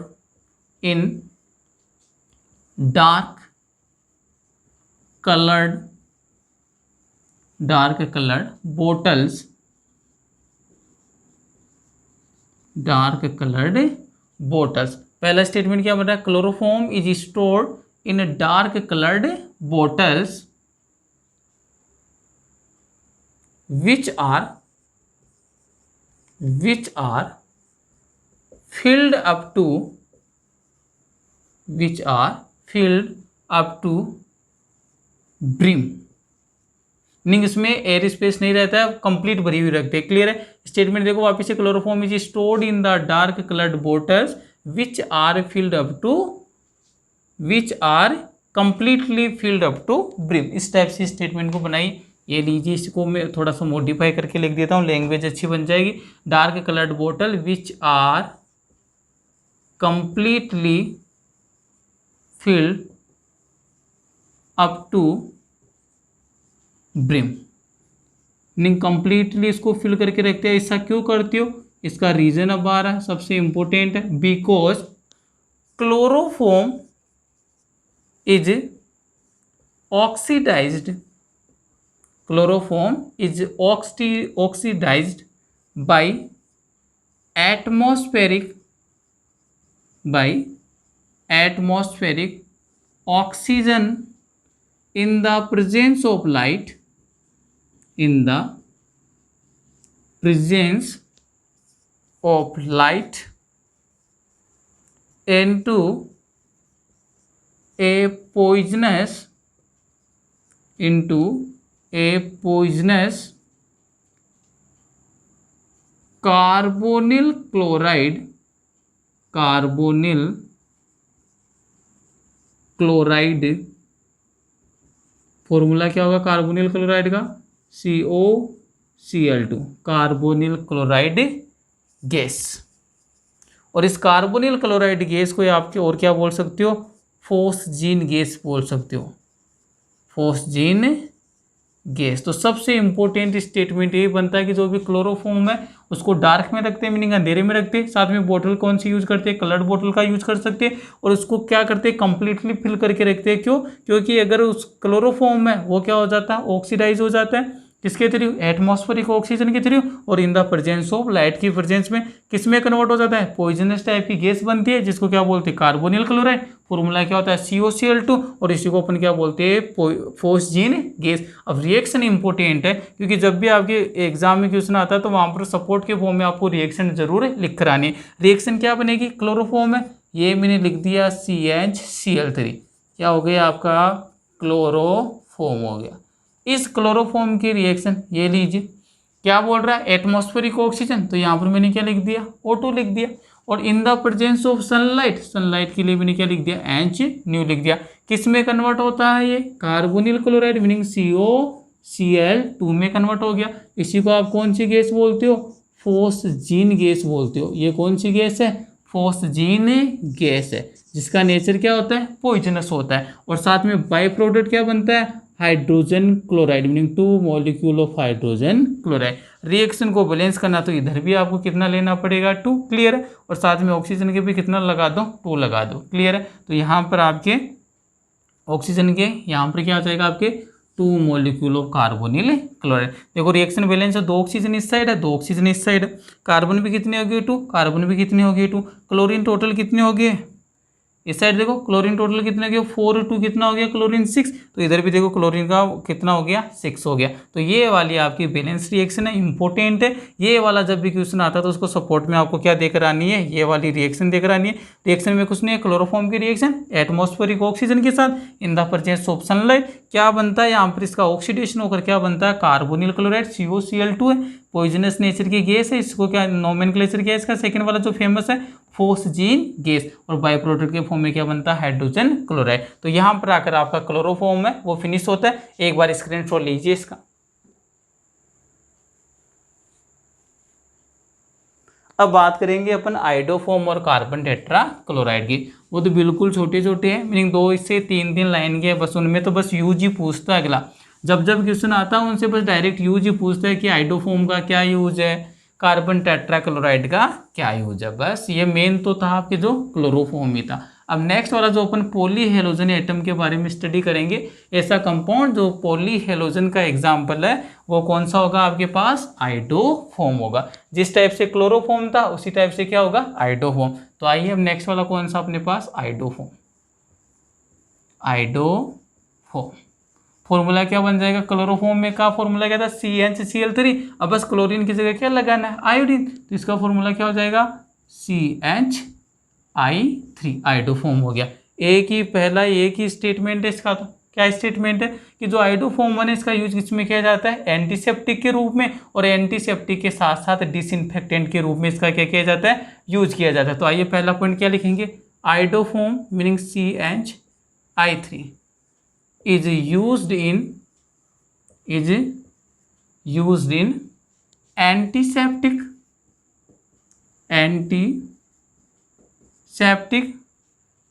in dark coloured bottles, पहला स्टेटमेंट क्या बन रहा है, chloroform is stored in dark coloured bottles which are filled up to brim। Meaning इसमें एयर स्पेस नहीं रहता है, कंप्लीट भरी हुई रखते हैं। क्लियर है? स्टेटमेंट देखो वापस से, chloroform is stored in the dark coloured bottles which are completely filled up to brim. इस टाइप से स्टेटमेंट को बनाई। ये लीजिए, इसको मैं थोड़ा सा मॉडिफाई करके लिख देता हूँ, लैंग्वेज अच्छी बन जाएगी। डार्क कलर्ड बोतल which are completely filled up to brim. Meaning completely इसको फिल करके रखते हैं। ऐसा क्यों करते हो, इसका रीजन अब आ रहा है, सबसे इंपॉर्टेंट है। Because chloroform is oxidised by atmospheric oxygen in the presence of light, into a poisonous carbonyl chloride formula क्या होगा कार्बोनिल क्लोराइड का, COCl2, कार्बोनिल क्लोराइड गैस। और इस कार्बोनिल क्लोराइड गैस को आपके और क्या बोल सकते हो, फोस्जीन गैस बोल सकते हो, फोस्जीन गैस। तो सबसे इंपॉर्टेंट स्टेटमेंट ये बनता है कि जो भी क्लोरोफॉर्म है उसको डार्क में रखते हैं, मीनिंग अंधेरे में रखते हैं। साथ में बोतल कौन सी यूज करते हैं, कलर्ड बोतल का यूज कर सकते हैं। और उसको क्या करते हैं, कंप्लीटली फिल करके रखते हैं। क्यों? क्योंकि अगर उस क्लोरोफॉर्म में वो क्या हो जाता है, ऑक्सीडाइज हो जाता है। किसके थ्रू, एटमॉस्फेरिक ऑक्सीजन के थ्रू, और in the presence of light की प्रेजेंस में किस में कन्वर्ट हो जाता है, पॉइजनस टाइप की गैस बनती है जिसको क्या बोलते हैं, कार्बोनिल क्लोराइड। फॉर्मूला क्या होता है, COCl2, और इसी को अपन क्या बोलते हैं, फोस्जीन गैस। अब रिएक्शन इंपॉर्टेंट है क्योंकि जब भी आपके एग्जाम में क्वेश्चन आता है तो वहाँ पर सपोर्ट के फॉर्म में आपको रिएक्शन जरूर लिख कर आनी है। रिएक्शन क्या बनेगी, क्लोरोफॉर्म है, ये मैंने लिख दिया CnCl3, क्या हो गया आपका, क्लोरोफॉर्म हो गया। इस क्लोरोफॉर्म की रिएक्शन ये लीजिए, क्या बोल रहा है, एटमॉस्फेरिक ऑक्सीजन, तो यहाँ पर मैंने क्या लिख दिया, O2 लिख दिया। और in the presence of sunlight के लिए मैंने क्या लिख दिया, H लिख दिया। किस में कन्वर्ट होता है ये, कार्बोनिल क्लोराइड, मीनिंग COCl2 में कन्वर्ट हो गया। इसी को आप कौन सी गैस बोलते हो, फोस्जीन गैस बोलते हो। ये कौन सी गैस है, फोस्जीन गैस है, जिसका नेचर क्या होता है, पॉइजनस होता है। और साथ में बाई प्रोडक्ट क्या बनता है, hydrogen chloride, meaning 2 molecule of hydrogen chloride. Reaction को बैलेंस करना तो इधर भी आपको कितना लेना पड़ेगा, 2। क्लियर है? और साथ में ऑक्सीजन के भी कितना लगा दो, 2 लगा दो। क्लियर है? तो यहाँ पर आपके ऑक्सीजन के यहाँ पर क्या आ जाएगा, आपके 2 मॉलिक्यूल ऑफ कार्बोनिल क्लोराइड। देखो रिएक्शन बैलेंस है, 2 ऑक्सीजन इस साइड है, 2 ऑक्सीजन इस साइड है। कार्बन भी कितने हो गए, 2, कार्बन भी कितने हो गए, 2। क्लोरीन टोटल कितने हो गए, इस साइड देखो क्लोरीन टोटल कितना हो गया 4 2 कितना हो गया क्लोरीन 6, तो इधर भी देखो क्लोरीन का कितना हो गया 6 हो गया। तो ये वाली आपकी बैलेंस रिएक्शन है, इंपॉर्टेंट है। ये वाला जब भी क्वेश्चन आता है तो उसको सपोर्ट में आपको क्या देकर आनी है, ये वाली रिएक्शन देकर आनी है। रिएक्शन में कुछ नहीं है, क्लोरोफॉर्म की रिएक्शन एटमॉस्फेरिक ऑक्सीजन के साथ in the presence of sunlight क्या बनता है, यहाँ पर इसका ऑक्सीडेशन होकर क्या बनता है, कार्बोनिल क्लोराइड COCl2 है, पॉइजनस नेचर की गैस है। इसको क्या नोमेनक्लेचर क्या है इसका, सेकंड वाला जो फेमस है फोस्जीन गैस, और बाय प्रोडक्ट के फॉर्म में क्या बनता है, हाइड्रोजन क्लोराइड। तो यहाँ पर आकर आपका क्लोरोफॉर्म है वो फिनिश होता है। एक बार स्क्रीनशॉट लीजिए इसका। अब बात करेंगे अपन आइडोफॉर्म और कार्बन टेट्रा क्लोराइड की। वो तो बिल्कुल छोटे छोटे हैं, मीनिंग 2 से 3 लाइन के, बस उनमें तो बस यूज ही पूछता है। अगला जब जब क्वेश्चन आता है उनसे बस डायरेक्ट यूज ही पूछता है कि आइडोफॉर्म का क्या यूज है, कार्बन टेट्रा क्लोराइड का क्या यूज है। बस ये मेन तो था आपके जो क्लोरोफॉर्म ही था। अब नेक्स्ट वाला जो अपन पॉली हेलोजन एटम के बारे में स्टडी करेंगे, ऐसा कंपाउंड जो पॉली हेलोजन का एग्जाम्पल है वो कौन सा होगा आपके पास, आइडोफॉर्म होगा। जिस टाइप से क्लोरोफॉर्म था उसी टाइप से क्या होगा, आइडोफॉर्म। तो आइए अब नेक्स्ट वाला कौन सा अपने पास, आइडोफॉर्म। आइडोफॉर्म फॉर्मूला क्या बन जाएगा, क्लोरोफॉर्म में का फॉर्मूला क्या था, CnCl3। अब बस क्लोरीन की जगह क्या लगाना है, आयोडीन, तो इसका फॉर्मूला क्या हो जाएगा, CnI3, आइडोफॉर्म हो गया। एक ही स्टेटमेंट है इसका। तो क्या स्टेटमेंट है कि जो आइडोफॉर्म है इसका यूज किसमें किया जाता है, एंटीसेप्टिक के रूप में, और एंटीसेप्टिक के साथ साथ डिसइंफेक्टेंट के रूप में इसका क्या किया जाता है, यूज किया जाता है। तो आइए पहला पॉइंट क्या लिखेंगे, iodoform meaning CnI3 is used in antiseptic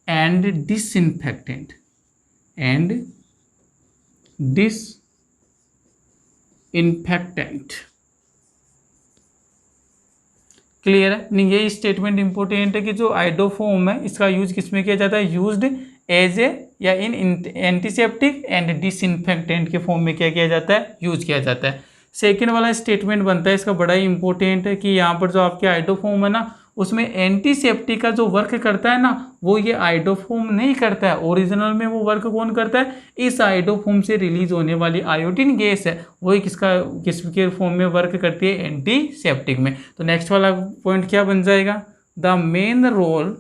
and disinfectant clear है नहीं। ये स्टेटमेंट इंपॉर्टेंट है कि जो आइडोफॉर्म है इसका यूज किसमें किया जाता है, यूज्ड एज ए या इन एंटीसेप्टिक एंड डिसइंफेक्टेंट के फॉर्म में क्या किया जाता है, यूज किया जाता है। सेकेंड वाला स्टेटमेंट बनता है इसका बड़ा ही इंपॉर्टेंट है कि यहाँ पर जो आपके आइडोफॉर्म है ना उसमें एंटीसेप्टिक का जो वर्क करता है ना वो ये आइडोफॉर्म नहीं करता है। ओरिजिनल में वो वर्क कौन करता है, इस आइडोफॉर्म से रिलीज होने वाली आयोडीन गैस है वही किसके फॉर्म में वर्क करती है, एंटीसेप्टिक में। तो नेक्स्ट वाला पॉइंट क्या बन जाएगा, the main role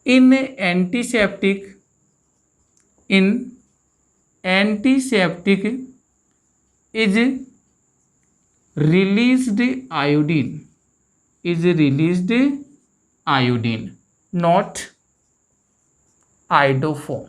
in antiseptic is released iodine not iodoform.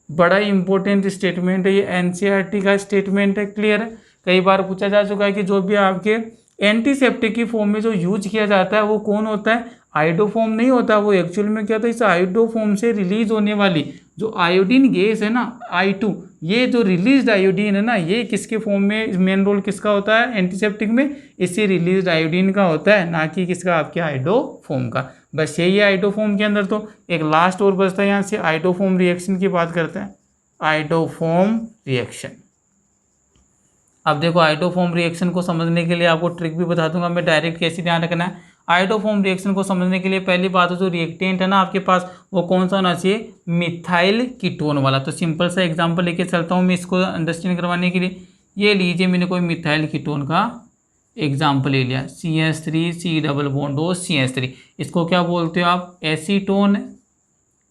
बड़ा इंपॉर्टेंट स्टेटमेंट है ये, एनसीईआरटी का स्टेटमेंट है। क्लियर है, कई बार पूछा जा चुका है कि जो भी आपके एंटीसेप्टिक की फॉर्म में जो यूज किया जाता है वो कौन होता है, आइडोफॉर्म नहीं होता। वो एक्चुअल में क्या होता है, इस आइडोफॉर्म से रिलीज होने वाली जो आयोडीन गैस है ना I2, ये जो रिलीज्ड आयोडीन है ना ये किसके फॉर्म में, मेन रोल किसका होता है एंटीसेप्टिक में, इससे रिलीज्ड आयोडीन का होता है, ना कि किसका, आपके आइडोफॉर्म का। बस यही है आइडोफॉर्म के अंदर। तो एक लास्ट और बचता है यहाँ से, आइडोफॉर्म रिएक्शन की बात करते हैं। आइडोफॉर्म रिएक्शन, अब देखो आइडोफॉर्म रिएक्शन को समझने के लिए आपको ट्रिक भी बता दूंगा मैं, डायरेक्ट कैसे ध्यान रखना है। आइडोफॉर्म रिएक्शन को समझने के लिए पहली बात है जो रिएक्टेंट है ना आपके पास वो कौन सा होना चाहिए, मिथाइल कीटोन वाला। तो सिंपल सा एग्जांपल लेके चलता हूँ मैं इसको अंडरस्टैंड करवाने के लिए। ये लीजिए मैंने कोई मिथाइल कीटोन का एग्जाम्पल ले लिया, CH3 C double bond O CH3, इसको क्या बोलते हो आप, एसीटोन।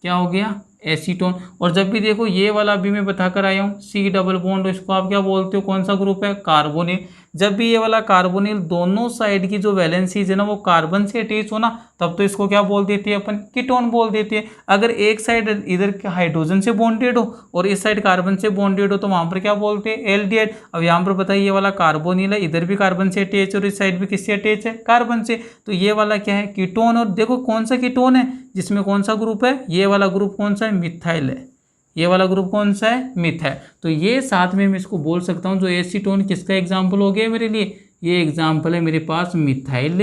क्या हो गया, एसीटोन। और जब भी देखो ये वाला अभी मैं बता कर आया हूँ C डबल बॉन्ड, इसको आप क्या बोलते हो, कौन सा ग्रुप है, कार्बोनिल। जब भी ये वाला कार्बोनिल दोनों साइड की जो वैलेंसीज है ना वो कार्बन से अटैच हो ना तब तो इसको क्या बोल देते हैं अपन, कीटोन बोल देते हैं। अगर एक साइड इधर हाइड्रोजन से बॉन्डेड हो और इस साइड कार्बन से बॉन्डेड हो तो वहाँ पर क्या बोलते हैं, एल्डिहाइड। अब यहाँ पर बताइए ये वाला कार्बोनिल है, इधर भी कार्बन से अटैच और इस साइड भी किससे अटैच है, कार्बन से। तो ये वाला क्या है, कीटोन। और देखो कौन सा कीटोन है जिसमें कौन सा ग्रुप है, ये वाला ग्रुप कौन सा है, मिथाइल है। ये वाला ग्रुप कौन सा है, मिथाइल। तो ये साथ में मैं इसको बोल सकता हूँ जो एसीटोन किसका एग्जाम्पल हो गया मेरे लिए, ये एग्जाम्पल है मेरे पास मिथाइल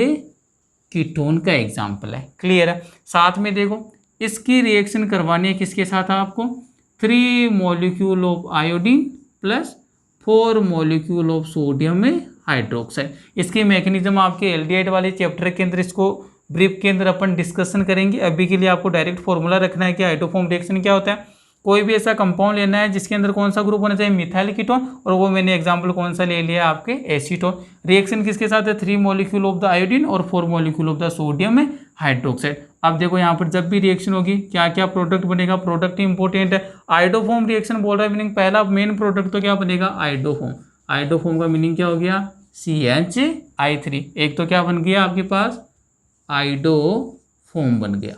कीटोन का एग्जाम्पल है। क्लियर है। साथ में देखो इसकी रिएक्शन करवानी है किसके साथ आपको, 3 molecule of iodine plus 4 molecule of sodium hydroxide. इसकी मैकेनिज्म आपके एल्डिहाइड वाले चैप्टर के अंदर इसको ब्रीफ के अंदर अपन डिस्कशन करेंगे। अभी के लिए आपको डायरेक्ट फॉर्मूला रखना है कि हाइड्रोफॉर्म रिएक्शन क्या होता है। कोई भी ऐसा कंपाउंड लेना है जिसके अंदर कौन सा ग्रुप होना चाहिए, मिथाइल कीटोन, और वो मैंने एग्जांपल कौन सा ले लिया आपके एसीटोन। रिएक्शन किसके साथ है, 3 मॉलिक्यूल ऑफ द आयोडीन और 4 molecule of the sodium hydroxide. अब देखो यहाँ पर जब भी रिएक्शन होगी क्या क्या प्रोडक्ट बनेगा, प्रोडक्ट इंपॉर्टेंट है। आयोडोफॉर्म रिएक्शन बोल रहा है, मीनिंग पहला मेन प्रोडक्ट तो क्या बनेगा, आयोडोफॉर्म। आयोडोफॉर्म का मीनिंग क्या हो गया, CH3। एक तो क्या बन गया आपके पास, आयोडोफॉर्म बन गया।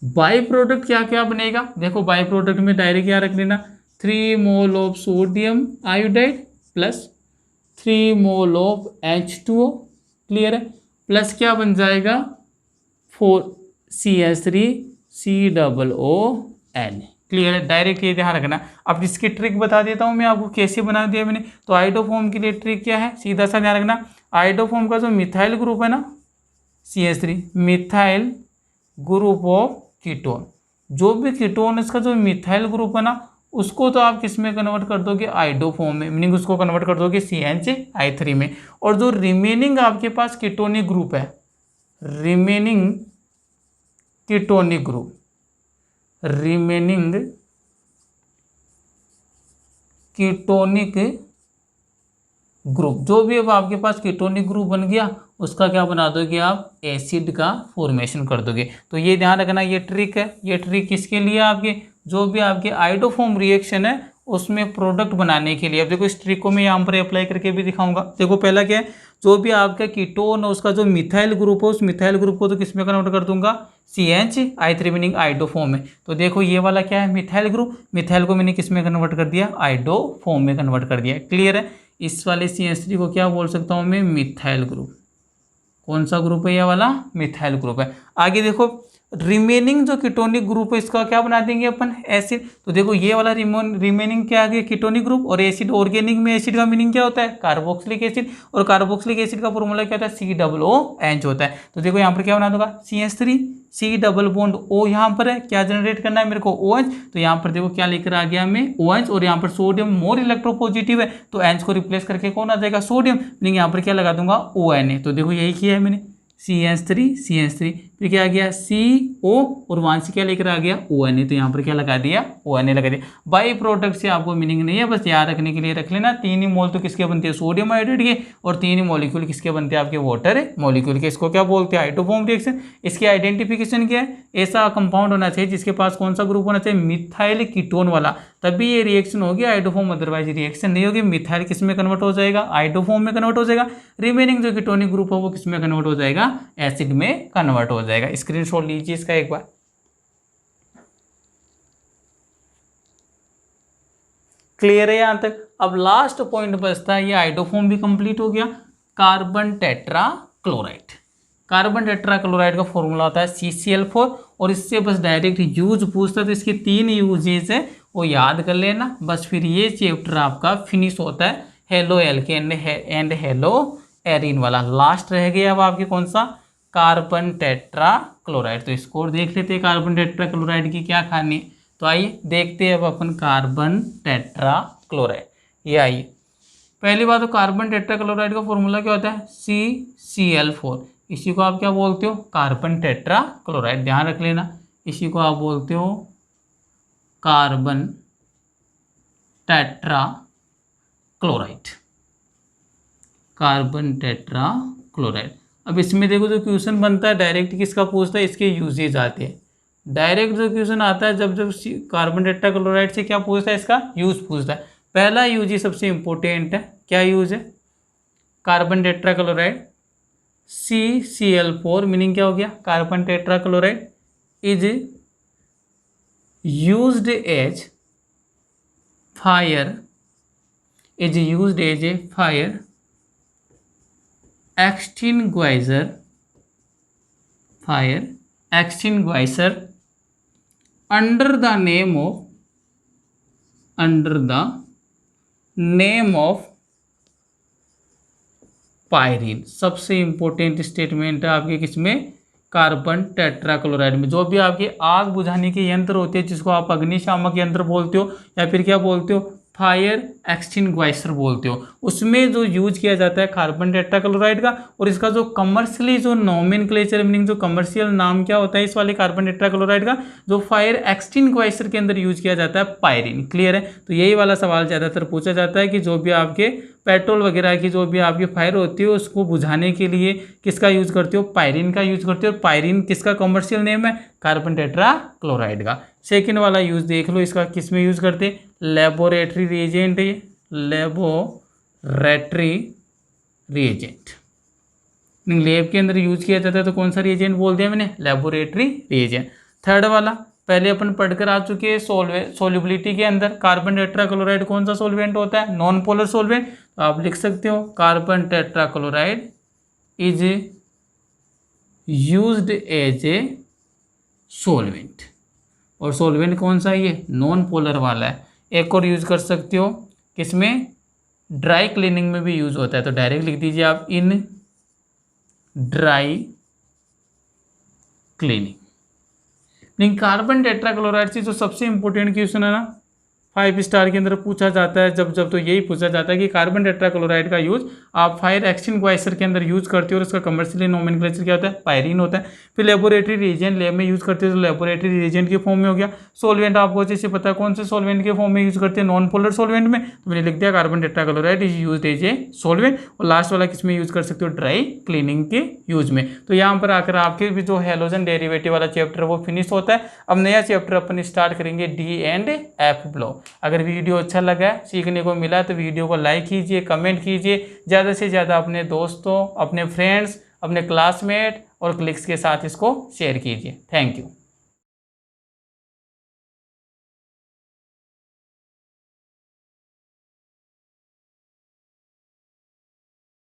बाई प्रोडक्ट क्या क्या बनेगा, देखो बाई प्रोडक्ट में डायरेक्ट क्या रख लेना, 3 mole of sodium iodide plus 3 mole of H2O, clear है, प्लस क्या बन जाएगा 4 CH3COON, क्लियर है। डायरेक्ट ये ध्यान रखना। अब इसकी ट्रिक बता देता हूँ मैं आपको कैसे बना दिया मैंने। तो आयोडोफॉर्म के लिए ट्रिक क्या है, सीधा सा ध्यान रखना, आयोडोफॉर्म का जो मिथाइल ग्रुप है ना CH3, methyl group of ketone, जो भी कीटोन इसका जो मिथाइल ग्रुप है ना उसको तो आप किस में कन्वर्ट कर दोगे, आयोडोफॉर्म में, मीनिंग उसको कन्वर्ट कर दोगे CH3 में। और जो रिमेनिंग आपके पास कीटोनिक ग्रुप है, remaining ketonic group, remaining ketonic group, जो भी अब आपके पास कीटोनिक ग्रुप बन गया उसका क्या बना दोगे आप, एसिड का फॉर्मेशन कर दोगे। तो ये ध्यान रखना, ये ट्रिक है। ये ट्रिक किसके लिए, आपके जो भी आपके आयोडोफॉर्म रिएक्शन है उसमें प्रोडक्ट बनाने के लिए। अब देखो इस ट्रिक को मैं यहाँ पर अप्लाई करके भी दिखाऊंगा। देखो पहला क्या है, जो भी आपका कीटोन है उसका जो मिथाइल ग्रुप है उस मिथाइल ग्रुप को तो किस में कन्वर्ट कर दूंगा, CH3 मीनिंग आयोडोफॉर्म में। तो देखो ये वाला क्या है, मिथाइल ग्रुप, मिथाइल को मैंने किस में कन्वर्ट कर दिया, आयोडोफॉर्म में कन्वर्ट कर दिया, क्लियर है। इस वाले CH3 को क्या बोल सकता हूँ मैं, मिथाइल ग्रुप। कौन सा ग्रुप है, ये वाला मिथाइल ग्रुप है। आगे देखो रिमेनिंग जो कीटोनिक ग्रुप है इसका क्या बना देंगे अपन, एसिड। तो देखो ये वाला रिमेनिंग क्या आ गया, कीटोनिक ग्रुप। और एसिड, ऑर्गेनिक में एसिड का मीनिंग क्या होता है, कार्बोक्सिलिक एसिड, और कार्बोक्सिलिक एसिड का फॉर्मूला क्या होता है, COOH होता है। तो देखो यहाँ पर क्या बना दूंगा, CH3 C double bond O यहाँ पर है, क्या जनरेट करना है मेरे को, OH। तो यहाँ पर देखो क्या लेकर आ गया मैं, OH, और यहाँ पर सोडियम मोर इलेक्ट्रोपॉजिटिव है तो H को रिप्लेस करके कौन आ जाएगा, सोडियम, मीनिंग यहाँ पर क्या लगा दूंगा, ONA। तो देखो यही किया है मैंने, CH3 फिर क्या आ गया CO, और वहाँ से क्या लेकर आ गया ONA, तो यहाँ पर क्या लगा दिया, ONA लगा दिया। बाई प्रोडक्ट से आपको मीनिंग नहीं है, बस याद रखने के लिए रख लेना। 3 ही मोल तो किसके बनते हैं, सोडियम आयोडाइड के, और 3 ही मॉलिक्यूल किसके बनते हैं, आपके वाटर मॉलिक्यूल के। इसको क्या बोलते हैं, आयोडोफॉर्म रिएक्शन। इसकी आइडेंटिफिकेशन क्या है, ऐसा कंपाउंड होना चाहिए जिसके पास कौन सा ग्रुप होना चाहिए, मिथाइल कीटोन वाला, तभी ये रिएक्शन होगी आयोडोफॉर्म, अदरवाइज रिएक्शन नहीं होगी। मिथाइल किस में कन्वर्ट हो जाएगा, आयोडोफॉर्म में कन्वर्ट हो जाएगा। रिमेनिंग जो कीटोनिक ग्रुप है वो किस में कन्वर्ट हो जाएगा, एसिड में कन्वर्ट हो जाएगा। स्क्रीनशॉट लीजिए इसका एक बार। क्लियर है यहां तक। अब लास्ट पॉइंट बचता है, ये आयोडोफॉर्म भी कंप्लीट हो गया। Carbon tetra chloride, carbon tetra chloride का फॉर्मूला होता है CCl4, और इससे बस डायरेक्ट यूज पूछता है तो इसके 3 यूजेस है वो याद कर लेना, बस फिर ये चैप्टर आपका फिनिश होता है। Halo alkane and hello Erin वाला लास्ट रह गया। अब आपके कौन सा, कार्बन टेट्रा क्लोराइड। तो इसको देख लेते हैं कार्बन टेट्रा क्लोराइड की क्या खानी है। तो आइए देखते हैं अब अपन कार्बन टेट्रा क्लोराइड। ये आइए, पहली बात तो कार्बन टेट्रा क्लोराइड का फॉर्मूला क्या होता है, CCl4। इसी को आप क्या बोलते हो, कार्बन टेट्रा क्लोराइड, ध्यान रख लेना। इसी को आप बोलते हो carbon tetra chloride, carbon tetra chloride. अब इसमें देखो जो क्वेश्चन बनता है डायरेक्ट किसका पूछता है, इसके यूजेज आते हैं। डायरेक्ट जो क्वेश्चन आता है जब जब कार्बन टेट्रा क्लोराइड से क्या पूछता है, इसका यूज पूछता है। पहला यूज ही सबसे इंपॉर्टेंट है, क्या यूज है, carbon tetra chloride CCl4, meaning क्या हो गया, carbon tetra chloride is used as fire, is used as a fire extinguisher, fire extinguisher under the name of pyrene. सबसे इंपॉर्टेंट स्टेटमेंट है आपके किसमें, कार्बन टेट्रा क्लोराइड में। जो भी आपके आग बुझाने के यंत्र होते हैं जिसको आप अग्निशामक यंत्र बोलते हो या फिर क्या बोलते हो, फायर एक्सटिंग्विशर बोलते हो, उसमें जो यूज किया जाता है कार्बन टेट्राक्लोराइड का। और इसका जो कमर्शियली जो नोमेनक्लेचर मीनिंग जो कमर्शियल नाम क्या होता है इस वाले कार्बन टेट्राक्लोराइड का, जो फायर एक्सटिंग्विशर के अंदर यूज किया जाता है पायरीन। क्लियर है? तो यही वाला सवाल ज़्यादातर पूछा जाता है कि जो भी आपके पेट्रोल वगैरह की जो भी आपकी फायर होती है उसको बुझाने के लिए किसका यूज करते हो, पायरीन का यूज करते हो। पायरीन किसका कमर्शियल नेम है, कार्बन टेट्राक्लोराइड का। सेकेंड वाला यूज देख लो, इसका किस में यूज करते, laboratory reagent, laboratory reagent lab के अंदर यूज किया जाता है। तो कौन सा रिएजेंट बोल दिया मैंने, लेबोरेटरी रिएजेंट। थर्ड वाला पहले अपन पढ़कर आ चुके हैं, सोल्युबिलिटी के अंदर कार्बन टेट्राक्लोराइड कौन सा सोल्वेंट होता है, नॉन पोलर सोल्वेंट। तो आप लिख सकते हो carbon tetrachloride is used as a solvent. और सोल्वेंट कौन सा है, ये नॉन पोलर वाला है। एक और यूज कर सकते हो किसमें, ड्राई क्लीनिंग में भी यूज होता है। तो डायरेक्ट लिख दीजिए आप इन ड्राई क्लीनिंग। लेकिन कार्बन टेट्राक्लोराइड से जो सबसे इंपॉर्टेंट क्वेश्चन है ना 5 स्टार के अंदर पूछा जाता है जब तो यही पूछा जाता है कि कार्बन टेट्राक्लोराइड का यूज आप फायर एक्सटिंग्विशर के अंदर यूज करते हो और उसका कमर्शियली नोमेनक्लेचर क्या होता है, पायरीन होता है। फिर लेबोरेटरी रिएजेंट लैब में यूज करते हो तो लेबोरेटरी रिएजेंट के फॉर्म में हो गया। सोल्वेंट आपको अच्छे से पता है कौन से सोल्वेंट के फॉर्म में यूज करते हैं, नॉन पोलर सोल्वेंट में। तो मैंने लिख दिया carbon tetrachloride is used as a solvent. और लास्ट वाला किस में यूज कर सकते हो, ड्राई क्लीनिंग के यूज में। तो यहाँ पर आकर आपके भी जो हैलोजन डेरिवेटिव वाला चैप्टर वो फिनिश होता है। अब नया चैप्टर अपन स्टार्ट करेंगे डी एंड एफ ब्लॉक। अगर वीडियो अच्छा लगा है, सीखने को मिला तो वीडियो को लाइक कीजिए, कमेंट कीजिए, ज़्यादा से ज़्यादा अपने दोस्तों, अपने फ्रेंड्स, अपने क्लासमेट और क्लिक्स के साथ इसको शेयर कीजिए। Thank you.